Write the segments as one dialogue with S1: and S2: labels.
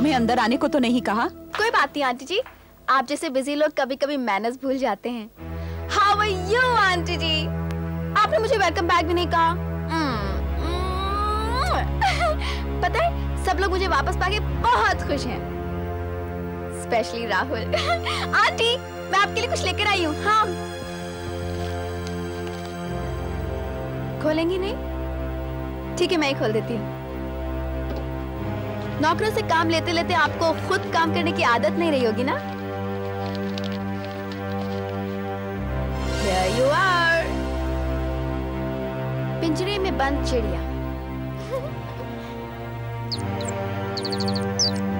S1: तुम्हें अंदर आने को तो नहीं कहा?
S2: कोई बात नहीं आंटी जी, आप जैसे बिजी लोग कभी कभी मैनर्स भूल जाते हैं। हाउ आर यू आंटी जी? आपने मुझे वेलकम बैक भी नहीं कहा। पता है सब लोग मुझे वापस पाके बहुत खुश हैं, स्पेशली राहुल। आंटी मैं आपके लिए कुछ लेकर आई हूँ। हाँ खोलेंगी नहीं? ठीक है मैं ही खोल देती हूँ। नौकरों से काम लेते लेते आपको खुद काम करने की आदत नहीं रही होगी ना? Here you are. पिंजरे में बंद चिड़िया।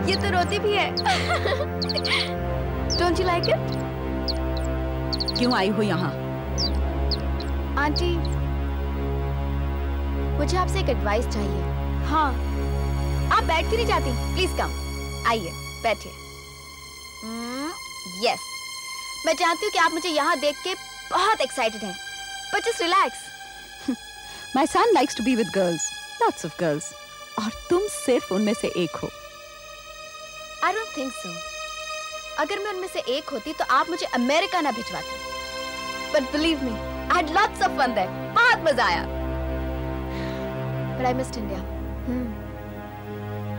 S2: ये तो रोती भी है। Don't you like it?
S1: क्यों आई हो यहाँ?
S2: आंटी मुझे आपसे एक एडवाइस चाहिए। हाँ आप बैठ क्यों नहीं जाती? प्लीज कम, आइए बैठिए। यस मैं जानती हूँ कि आप मुझे यहाँ देख के बहुत एक्साइटेड हैं, but just relax.
S1: My son likes to be with girls, lots of girls. और तुम सिर्फ उनमें से एक हो।
S2: I don't think so. अगर मैं उनमें से एक होती तो आप मुझे अमेरिका ना भिजवाती। But believe me, I had lots of fun there. बहुत मजा आया। But I missed India.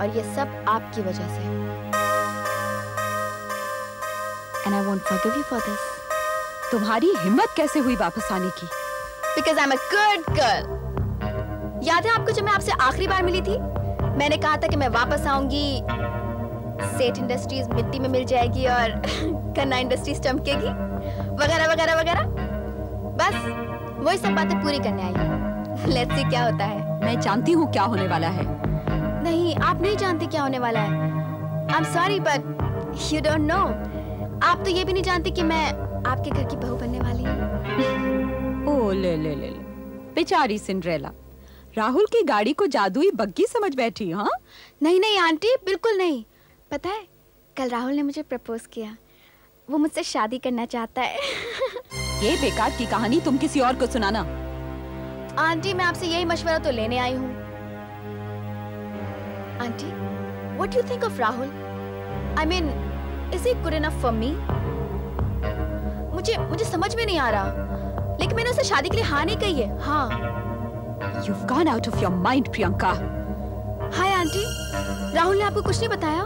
S2: और ये सब आपकी वजह से। And I won't forgive you for this.
S1: तुम्हारी हिम्मत कैसे हुई वापस आने की?
S2: Because I'm a good girl. याद है आपको जब मैं आपसे आखिरी बार मिली थी? मैंने कहा था कि मैं वापस आऊंगी, सेठ इंडस्ट्रीज मिट्टी में मिल जाएगी और खन्ना इंडस्ट्रीज चमकेगी, वगैरह वगैरह वगैरह। बस वही सब बातें पूरी करने आई हूँ। लेट्स सी क्या होता है।
S1: मैं जानती हूँ क्या होने वाला है।
S2: नहीं आप नहीं जानते क्या होने वाला है। I'm sorry but you don't know. आप तो ये भी नहीं जानते कि मैं आपके घर की बहू बनने वाली हूँ।
S1: ओ ले ले ले ले, बेचारी सिंड्रेला। राहुल की गाड़ी को जादुई बग्गी समझ बैठी। हाँ
S2: नहीं नहीं आंटी बिल्कुल नहीं। पता है कल राहुल ने मुझे प्रपोज किया, वो मुझसे शादी करना चाहता है।
S1: ये बेकार की कहानी तुम किसी और को सुनाना।
S2: आंटी मैं आपसे यही मशवरा तो लेने आई हूँ। Aunty what do you think of Rahul? I mean, is he good enough for me? मुझे समझ में नहीं आ रहा, लेकिन मैंने उसे शादी के लिए हाँ नहीं कही है। हाँ
S1: You've gone out of your mind, Priyanka.
S2: Hi aunty, Rahul ने आपको कुछ नहीं बताया?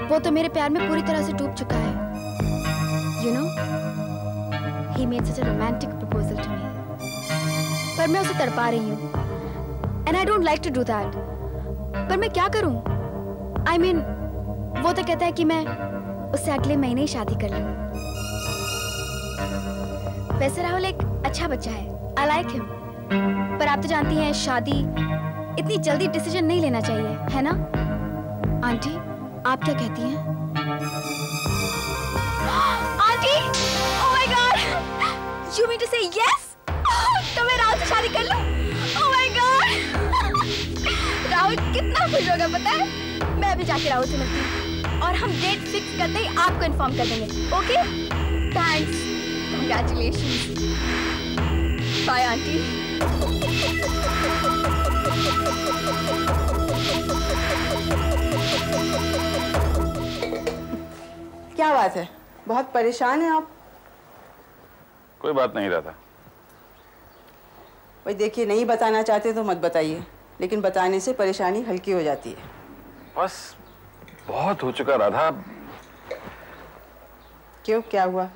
S2: वो तो मेरे प्यार में पूरी तरह से डूब चुका है। You know, he made such a romantic proposal to me. पर मैं उसे तड़पा रही हूँ, and I don't like to do that. पर मैं क्या करूँ? I mean, वो तो कहता है कि मैं उससे अगले महीने ही शादी कर लूँ। वैसे राहुल एक अच्छा बच्चा है, I like him. पर आप तो जानती हैं शादी इतनी जल्दी डिसीजन नहीं लेना चाहिए, है ना? आंटी, आप क्या कहती हैं? Aunty, oh my God, you mean to say yes? तो मैं राहुल से शादी कर लूं? Oh my God, राहुल कितना खुश होगा पता है? मैं अभी जाके राहुल से मिलती हूँ और हम डेट फिक्स करते ही आपको इन्फॉर्म कर देंगे, okay? Thanks, congratulations, bye aunty.
S3: क्या बात है, बहुत परेशान हैं आप?
S4: कोई बात नहीं रहता।
S3: भाई देखिए, नहीं बताना चाहते तो मत बताइए, लेकिन बताने से परेशानी हल्की हो जाती है।
S4: बस बहुत हो चुका राधा।
S3: क्यों, क्या हुआ?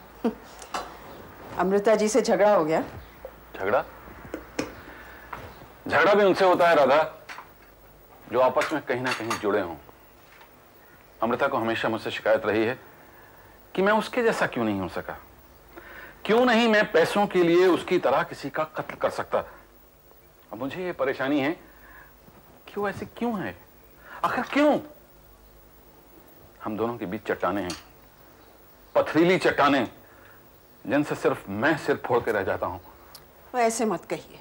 S3: अमृता जी से झगड़ा हो गया?
S4: झगड़ा? झगड़ा भी उनसे होता है राधा जो आपस में कहीं ना कहीं जुड़े हों। अमृता को हमेशा मुझसे शिकायत रही है कि मैं उसके जैसा क्यों नहीं हो सका, क्यों नहीं मैं पैसों के लिए उसकी तरह किसी का कत्ल कर सकता। अब मुझे ये परेशानी है कि वो ऐसे क्यों है, आखिर क्यों? हम दोनों के बीच चट्टाने हैं, पथरीली चट्टाने, जिनसे सिर्फ मैं सिर फोड़ के रह जाता हूं।
S3: वो ऐसे मत कहिए,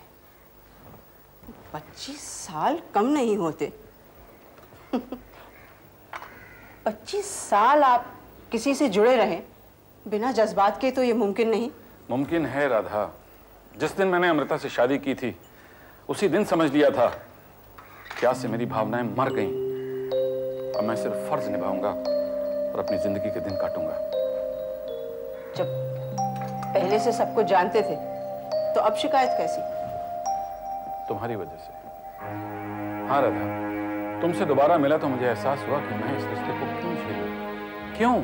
S3: 25 साल कम नहीं होते। 25 साल आप किसी से जुड़े रहें बिना जज्बात के, तो ये मुमकिन नहीं।
S4: मुमकिन है राधा। जिस दिन मैंने अमृता से शादी की थी उसी दिन समझ लिया था कि आज से मेरी भावनाएं मर गईं। अब मैं सिर्फ फर्ज निभाऊंगा और अपनी जिंदगी के दिन काटूंगा।
S3: जब पहले से सब कुछ जानते थे तो अब शिकायत कैसी?
S4: तुम्हारी वजह से। हाँ राधा, तुमसे दोबारा मिला तो मुझे एहसास हुआ कि मैं इस रिश्ते को क्यों झेलूं? क्यों?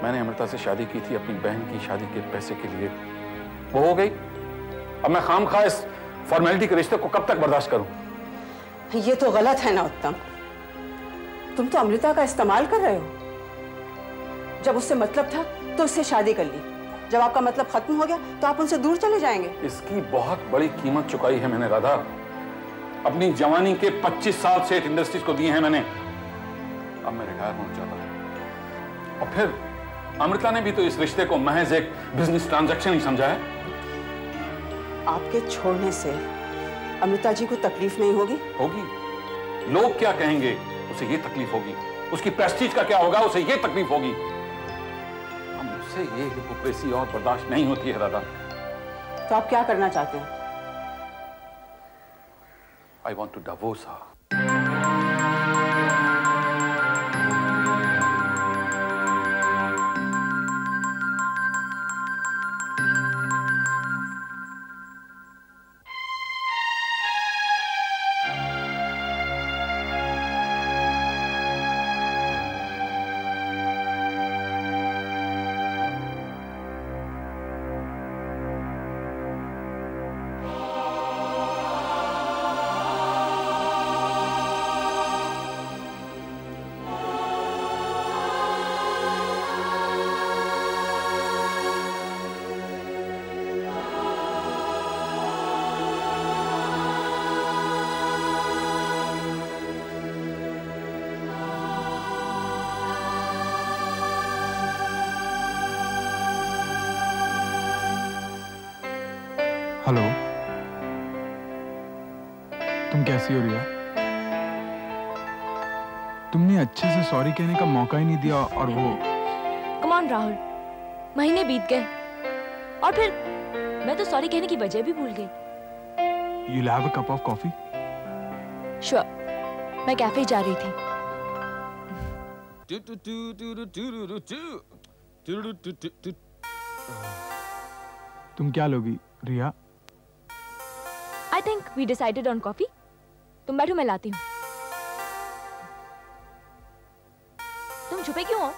S4: मैंने अमृता से शादी की थी अपनी बहन की शादी के पैसे के लिए, वो हो गई। अब मैं खामखा इस फॉर्मेलिटी के रिश्ते को कब तक बर्दाश्त करूं?
S3: ये तो गलत है ना उत्तम। तुम तो अमृता का इस्तेमाल कर रहे हो। जब उससे मतलब था तो उससे शादी कर ली, जब आपका मतलब खत्म हो गया तो आप उनसे दूर चले जाएंगे। इसकी बहुत बड़ी कीमत चुकाई है मैंने राधा। अपनी जवानी के 25 साल सेठ इंडस्ट्रीज को दिए हैं मैंने। अब मैं रिटायर होना चाहता हूं। और फिर अमृता ने भी तो इस रिश्ते को महज एक बिजनेस ट्रांजैक्शन ही समझा है। आपके छोड़ने से अमृता जी को तकलीफ नहीं होगी? होगी। लोग क्या कहेंगे उसे ये तकलीफ होगी, उसकी प्रेस्टीज का क्या होगा उसे ये तकलीफ होगी। मुझसे ये हिपोक्रेसी और बर्दाश्त नहीं होती है राधा। तो आप क्या करना चाहते हैं? I want to divorce her.
S5: Hello, तुम कैसी हो रिया? तुमने अच्छे से सॉरी कहने का मौका ही नहीं दिया और वो।
S6: कम ऑन राहुल, महीने बीत गए और फिर मैं तो सॉरी कहने की वजह भी भूल गई।
S5: You'll have a cup of coffee?
S6: Sure, मैं कैफे जा रही थी।
S5: तुम क्या लोगी रिया?
S6: I think we decided on coffee. तुम बैठो, मैं लाती हूँ। तुम छुपे क्यों हो?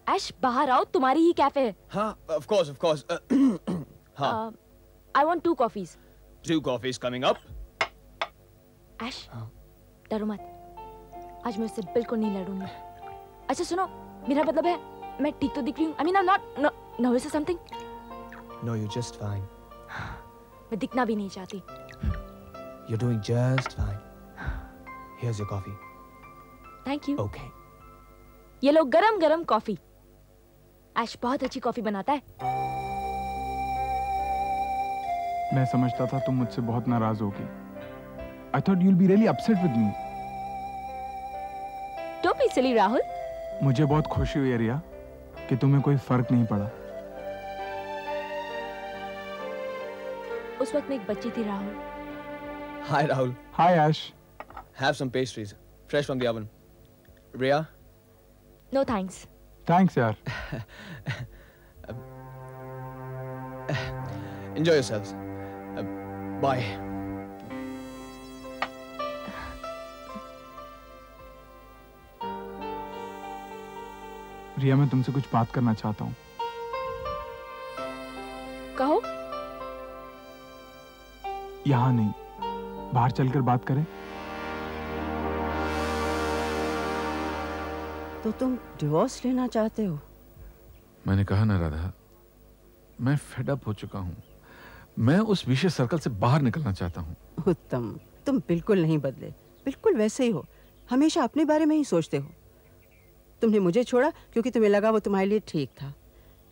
S6: ऐश, बाहर आओ, तुम्हारी ही कैफे है।
S7: हाँ, of course. हाँ.
S6: I want 2 coffees.
S7: 2 coffees coming up.
S6: ऐश, डरो मत। आज मैं उससे बिल्कुल नहीं लड़ूंगी। अच्छा सुनो, मेरा मतलब है मैं ठीक तो दिख रही हूँ? I mean, I'm not nervous or something.
S7: No, you're just fine.
S6: मैं दिखना भी नहीं चाहती।
S7: You're doing just fine. Here's your coffee.
S6: Thank you.
S7: Okay.
S6: ये लो गरम-गरम कॉफी। ऐश बहुत अच्छी कॉफी बनाता है।
S5: मैं समझता था तुम मुझसे बहुत नाराज होगी। I thought you'll be really upset with me.
S6: Don't be silly, Rahul.
S5: मुझे बहुत खुशी हुई रिया कि तुम्हें कोई फर्क नहीं पड़ा।
S6: उस वक्त मैं एक बच्ची थी Rahul.
S7: Hi, Rahul.
S5: Hi, Ash.
S7: Have some pastries, fresh from the oven. Rhea?
S6: No thanks.
S5: Thanks, यार।
S7: Enjoy yourselves. Bye.
S5: रिया, मैं तुमसे कुछ बात करना चाहता हूँ।
S6: कहो।
S5: यहाँ नहीं, बाहर चलकर बात करें।
S3: तो तुम डिवोर्स लेना चाहते हो?
S4: मैंने कहा ना राधा, मैं फेड अप हो चुका हूं। मैं उस विशेष सर्कल से बाहर निकलना चाहता हूं।
S3: उत्तम, तुम बिल्कुल नहीं बदले, बिल्कुल वैसे ही हो। हमेशा अपने बारे में ही सोचते हो। तुमने मुझे छोड़ा क्योंकि तुम्हें लगा वो तुम्हारे लिए ठीक था।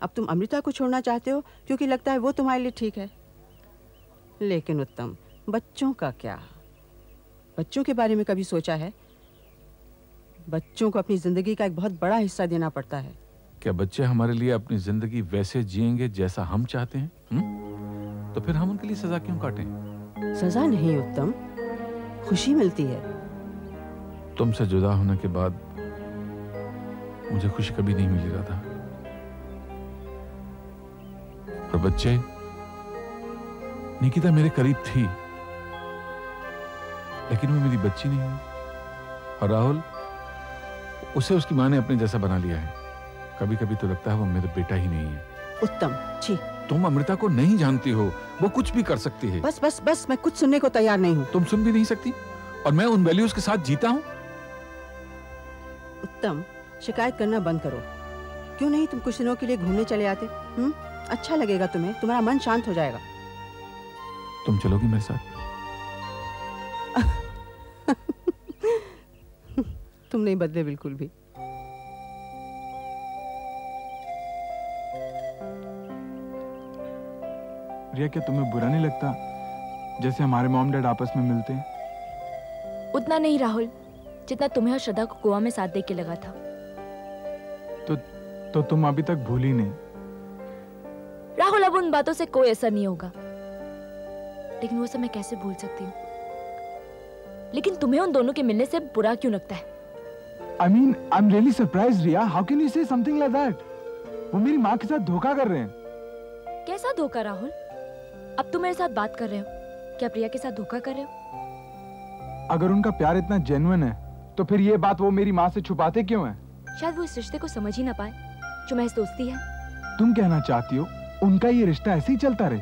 S3: अब तुम अमृता को छोड़ना चाहते हो क्योंकि लगता है वो तुम्हारे लिए ठीक है। लेकिन उत्तम, बच्चों का क्या? बच्चों के बारे में कभी सोचा है? बच्चों को अपनी जिंदगी का एक बहुत बड़ा हिस्सा देना पड़ता है।
S4: क्या बच्चे हमारे लिए अपनी जिंदगी वैसे जिएंगे जैसा हम चाहते हैं? तो फिर हम उनके लिए सजा क्यों काटें?
S3: सजा नहीं उत्तम, खुशी मिलती है।
S4: तुमसे जुदा होने के बाद मुझे खुशी कभी नहीं मिली राधा। और बच्चे, निकिता मेरे करीब थी, लेकिन वो मेरी बच्ची नहीं है। और राहुल, उसे उसकी माँ ने अपने जैसा बना लिया है। कभी कभी तो लगता है वो मेरा बेटा ही नहीं है।
S3: उत्तम, छी।
S4: तुम अमृता को नहीं जानती हो, वो कुछ भी कर सकती है।
S3: बस बस बस, मैं कुछ सुनने को तैयार नहीं हूँ।
S4: तुम सुन भी नहीं सकती, और मैं उन वैल्यूज के साथ जीता हूँ।
S3: उत्तम, शिकायत करना बंद करो। क्यों नहीं तुम कुछ दिनों के लिए घूमने चले आते? अच्छा लगेगा तुम्हें, तुम्हारा मन शांत हो जाएगा।
S4: तुम चलोगी मेरे साथ?
S3: तुम नहीं बदले बिल्कुल भी।
S5: रिया, क्या तुम्हें बुरा नहीं लगता जैसे हमारे मॉम डैड आपस में मिलते हैं?
S6: उतना नहीं राहुल, जितना तुम्हें और श्रद्धा को गोवा में साथ देख के लगा था।
S5: तो तुम अभी तक भूली नहीं?
S6: राहुल, अब उन बातों से कोई असर नहीं होगा, लेकिन वो सब मैं कैसे भूल सकती हूँ? लेकिन तुम्हें उन दोनों के मिलने से बुरा क्यों लगता है?
S5: I mean, I'm really surprised, Riya. How can you say something like that? वो मेरी माँ के साथ धोखा कर रहे हैं।
S6: कैसा धोखा राहुल? अब तुम मेरे साथ बात कर रहे हो, क्या प्रिया के साथ धोखा कर रहे हो?
S5: अगर उनका प्यार इतना जेन्युइन है, तो फिर ये बात वो मेरी माँ से छुपाते क्यों हैं?
S6: शायद वो इस रिश्ते को समझ ही ना पाए जो महज दोस्ती है।
S5: तुम कहना चाहती हो उनका ये रिश्ता ऐसे ही चलता रहे?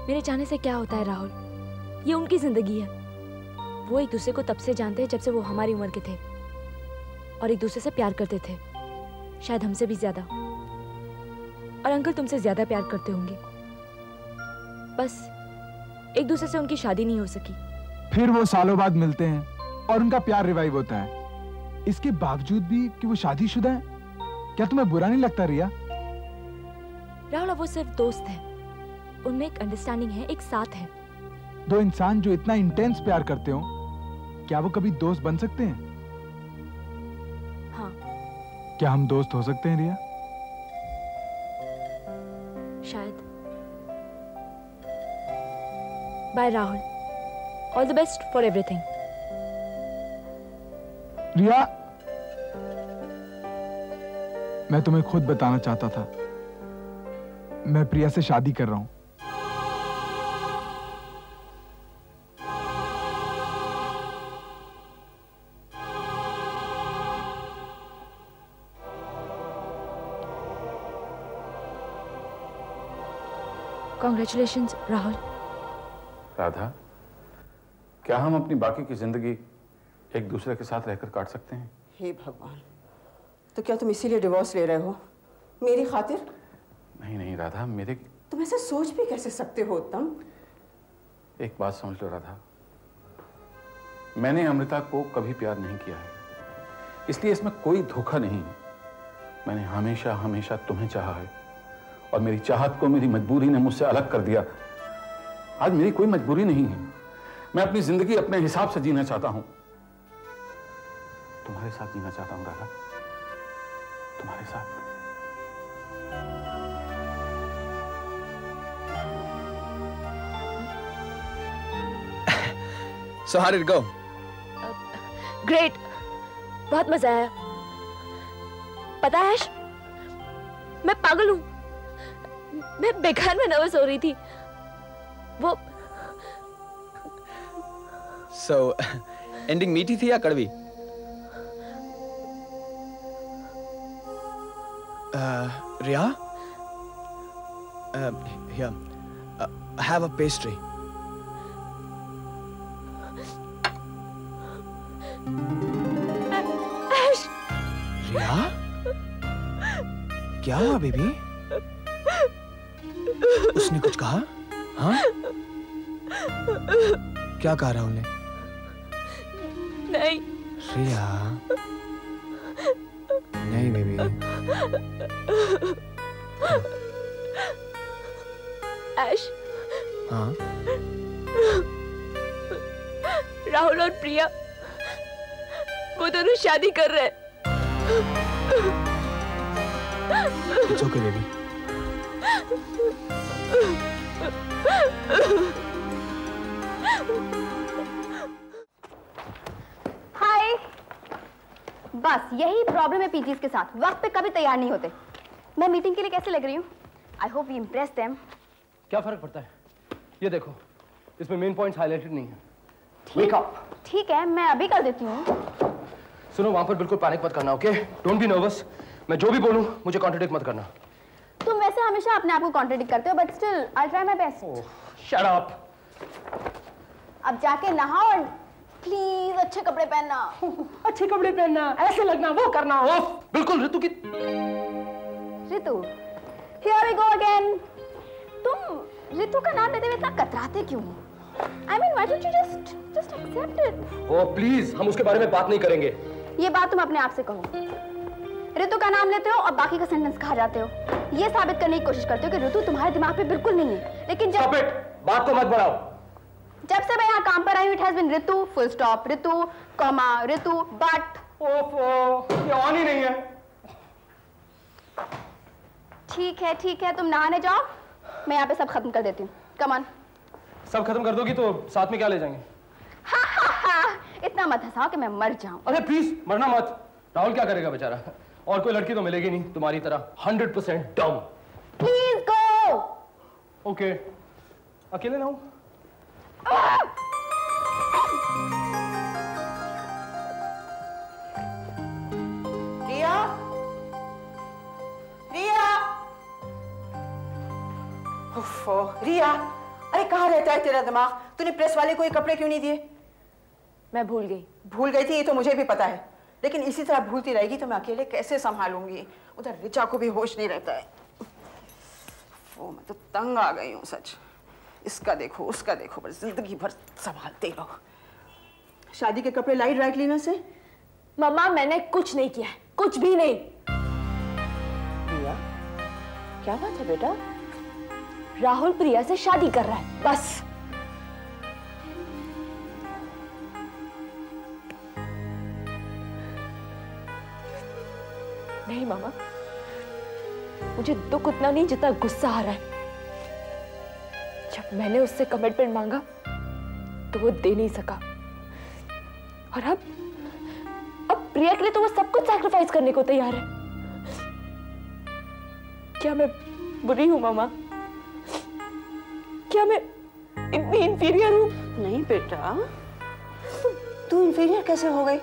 S6: मेरे चाहने से क्या होता है राहुल? ये उनकी जिंदगी है। वो एक दूसरे को तब से जानते हैं जब से वो हमारी उम्र के थे, और एक दूसरे से प्यार करते थे, शायद हमसे भी ज्यादा। और अंकल तुमसे ज्यादा प्यार करते होंगे, बस एक दूसरे से उनकी शादी नहीं हो सकी।
S5: फिर वो सालों बाद मिलते हैं और उनका प्यार रिवाइव होता है, इसके बावजूद भी कि वो शादीशुदा है। क्या तुम्हें बुरा नहीं लगता रिया?
S6: राहुल, वो सिर्फ दोस्त है, उनमें एक अंडरस्टैंडिंग है, एक साथ है।
S5: दो इंसान जो इतना इंटेंस प्यार करते हो, क्या वो कभी दोस्त बन सकते हैं?
S6: हाँ।
S5: क्या हम दोस्त हो सकते हैं रिया?
S6: शायद। Bye Rahul, all the best for everything.
S5: Riya, मैं तुम्हें खुद बताना चाहता था, मैं प्रिया से शादी कर रहा हूं।
S6: Congratulations, राहुल।
S4: राधा, क्या हम अपनी बाकी की जिंदगी एक दूसरे के साथ रहकर काट सकते हैं?
S3: हे भगवान, तो क्या तुम इसीलिए डिवोर्स ले रहे हो? मेरी खातिर?
S4: नहीं नहीं राधा, मेरे...
S3: तुम ऐसे सोच भी कैसे सकते हो उत्तम?
S4: एक बात समझ लो राधा, मैंने अमृता को कभी प्यार नहीं किया है, इसलिए इसमें कोई धोखा नहीं है। मैंने हमेशा हमेशा तुम्हें चाहा है, और मेरी चाहत को मेरी मजबूरी ने मुझसे अलग कर दिया। आज मेरी कोई मजबूरी नहीं है, मैं अपनी जिंदगी अपने हिसाब से जीना चाहता हूं। तुम्हारे साथ जीना चाहता हूं राधा, तुम्हारे साथ।
S7: So how did it go?
S6: Great, बहुत मजा आया। पता है ऐश, मैं पागल हूँ, मैं बेकार में नर्वस हो रही थी। वो
S7: So ending मीठी थी या कड़वी? Riya? Here, have a pastry.
S6: ऐश,
S7: रिया? क्या हुआ बेबी? उसने कुछ कहा? हाँ? क्या कहा राहुल ने?
S6: नहीं।
S7: रिया, नहीं बेबी।
S6: ऐश,
S7: हाँ?
S6: राहुल और प्रिया वो दोनों शादी कर रहे हैं।
S7: It's okay, baby.
S2: हाय, बस यही प्रॉब्लम है पीजीज के साथ, वक्त पे कभी तैयार नहीं होते। मैं मीटिंग के लिए कैसे लग रही हूँ? I hope we impress them.
S8: क्या फर्क पड़ता है? ये देखो, इसमें मेन पॉइंट्स हाईलाइटेड नहीं है। Wake up.
S2: ठीक है, मैं अभी कर देती हूँ।
S8: सुनो, वहां पर बिल्कुल पैनिक मत करना, ओके? Don't be nervous. मैं जो भी बोलूं मुझे कॉन्ट्रडिक्ट मत करना।
S2: तुम वैसे हमेशा अपने आप को कॉन्ट्रडिक्ट करते हो, but still I try my best.
S8: Shut up.
S2: अब जाके नहाओ और प्लीज अच्छे कपड़े पहनना।
S8: अच्छे कपड़े पहनना, ऐसे लगना, वो करना। ओफ, बिल्कुल ऋतु की।
S2: ऋतु, हियर वी गो अगेन। तुम ऋतु का नाम लेते हुए इतना कतराते क्यों? I mean, why don't you just accept it?
S8: Oh please, हम उसके बारे में बात नहीं करेंगे।
S2: ये बात तुम अपने आप से कहो। ऋतु का नाम लेते हो और बाकी का सेंटेंस कहा जाते हो। ये साबित करने की कोशिश करते हो कि ऋतु तुम्हारे दिमाग पे बिल्कुल नहीं है। लेकिन जब
S8: Stop it! बात को मत बढ़ाओ।
S2: जब से मैं यहाँ काम पर आई हूँ, it has been Ritu full stop, Ritu comma, Ritu but.
S8: ओफो, ये ऑन ही नहीं है।
S2: ठीक है, तुम नहाने जाओ, मैं यहाँ पे सब खत्म कर देती हूँ। Come on.
S8: सब खत्म कर दोगी तो साथ में क्या ले जाएंगे?
S2: इतना मत हंसाओ कि मैं मर जाऊं।
S8: अरे प्लीज, मरना मत। राहुल क्या करेगा बेचारा? और कोई लड़की तो मिलेगी नहीं तुम्हारी तरह 100% डम।
S2: Please go.
S8: ओके, अकेले ना हूं।
S3: रिया, रिया, उफ़्फ़ो, रिया, अरे कहाँ रहता है तेरा दिमाग? तूने प्रेस वाले को ये कपड़े क्यों नहीं दिए?
S6: मैं भूल गई।
S3: भूल गई थी ये तो मुझे भी पता है, लेकिन इसी तरह भूलती रहेगी तो मैं अकेले कैसे संभालूंगी? उधर रिचा को भी होश नहीं रहता है। वो मैं तो तंग आ गई हूँ सच। इसका देखो उसका देखो, बस जिंदगी भर संभालते रहो। शादी के कपड़े लाई ड्राई क्लीनर से?
S6: मम्मा, मैंने कुछ नहीं किया है, कुछ भी नहीं।
S3: रिया, क्या बात है बेटा?
S6: राहुल प्रिया से शादी कर रहा है, बस। नहीं मामा, मुझे दुख उतना नहीं जितना गुस्सा आ रहा है। जब मैंने उससे कमिटमेंट मांगा तो वो दे नहीं सका, और अब प्रिया के लिए तो वो सब कुछ सैक्रिफाइस करने को तैयार है। क्या मैं बुरी हूं मामा? क्या मैं इतनी इंफीरियर हूं?
S3: नहीं बेटा, तू इंफीरियर कैसे हो गई?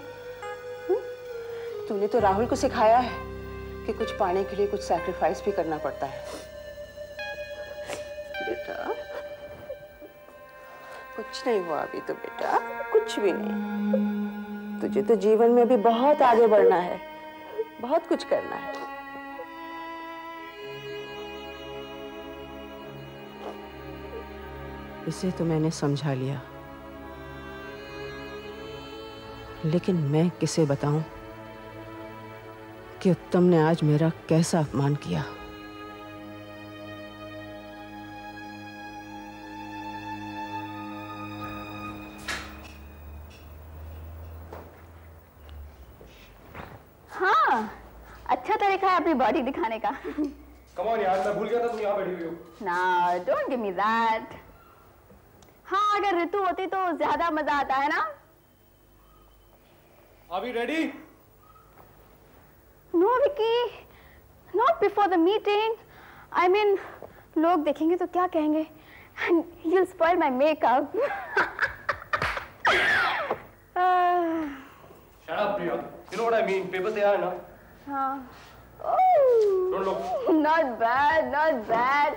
S3: तूने तो राहुल को सिखाया है कि कुछ पाने के लिए कुछ सैक्रिफाइस भी करना पड़ता है। बेटा, कुछ नहीं हुआ अभी तो बेटा, कुछ भी नहीं। तुझे तो जीवन में भी बहुत आगे बढ़ना है, बहुत कुछ करना है। इसे तो मैंने समझा लिया, लेकिन मैं किसे बताऊं कि उत्तम ने आज मेरा कैसा अपमान किया।
S2: हाँ, अच्छा तरीका है अपनी बॉडी दिखाने का।
S8: कम ऑन यार, मैं भूल गया था तुम यहाँ बैठी हुई हो।
S2: ना, डोंट गिव मी दैट। हाँ, अगर ऋतु होती तो ज्यादा मजा आता है ना?
S8: Are we ready?
S2: No, Vicky, not before the meeting. I mean, लोग देखेंगे तो क्या कहेंगे? And you'll spoil my makeup.
S8: Shut up, Priya. You know what I mean? Paper तैयार है ना?
S2: हाँ. Oh,
S8: Don't look.
S2: not bad, not bad.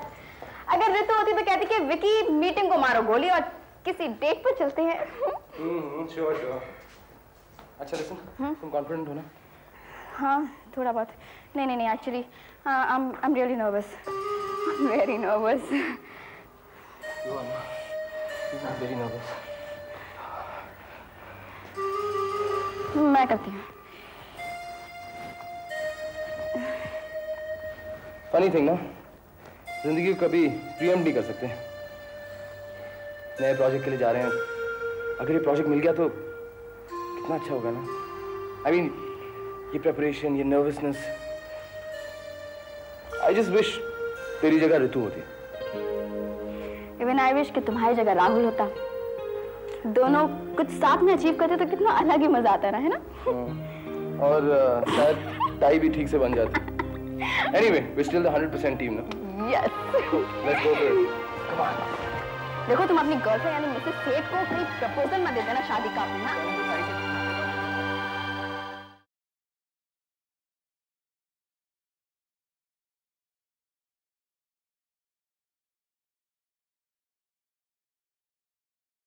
S2: अगर ऋतु होती तो कहती कि विकी मीटिंग को मारो गोली और किसी डेट पर चलते हैं।
S8: Sure, sure. अच्छा listen, तुम confident हो ना?
S2: हाँ, थोड़ा बहुत। नहीं, actually, I'm really nervous. I'm very nervous.
S8: You are not. I'm very nervous.
S2: मैं करती हूँ।
S8: Funny thing ना, जिंदगी को कभी प्रीएम्प्ट नहीं कर सकते। नए प्रोजेक्ट के लिए जा रहे हैं, अगर ये प्रोजेक्ट मिल गया तो कितना अच्छा होगा ना? I mean, ये प्रेपरेशन, ये नर्वसनेस, I just wish तेरी जगह ऋतु होती।
S2: Even I wish कि तुम्हारी जगह राहुल होता। दोनों कुछ साथ में अचीव करते तो कितना अलग ही मजा आता है ना?
S8: और शायद टाई भी ठीक से बन जाती। Anyway, we're still the 100% team, no?
S2: Yes.
S8: Let's go for it. Come on.
S2: देखो तुम अपनी गर्लफ्रेंड यानी मिसेस सेठ को कोई प्रपोजल मत दे देना शादी का अपना।